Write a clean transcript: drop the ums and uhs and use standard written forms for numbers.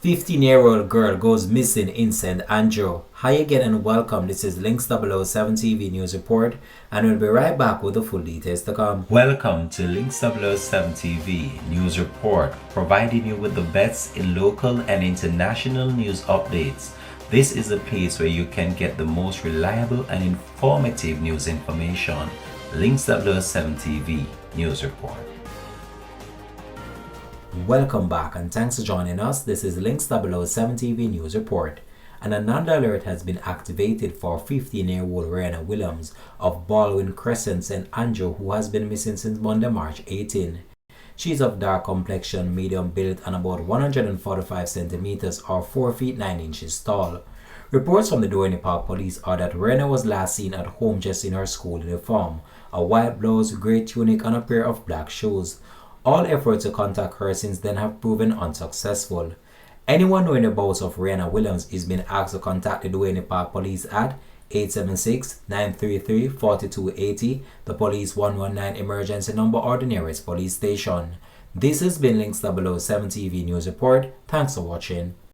15-year-old girl goes missing in St. Andrew. Hi again and welcome. This is Links 007 TV News Report, and we'll be right back with the full details to come. Welcome to Links 007 TV News Report, providing you with the best in local and international news updates. This is a place where you can get the most reliable and informative news information. Links 007 TV News Report. Welcome back and thanks for joining us. This is Links 007 TV News Report. And another alert has been activated for 15-year-old Rihanna Williams of Baldwin Crescent, St. Andrew, who has been missing since Monday, March 18. She is of dark complexion, medium build, and about 145 centimeters or 4 feet 9 inches tall. Reports from the Dailey Park police are that Rihanna was last seen at home dressed in her school uniform, a white blouse, grey tunic, and a pair of black shoes. All efforts to contact her since then have proven unsuccessful. Anyone knowing the whereabouts of Rihanna Williams is being asked to contact the Dailey Park police at 876-933-4280, the police 119 emergency number, or the nearest police station. This has been Links 007 TV News Report. Thanks for watching.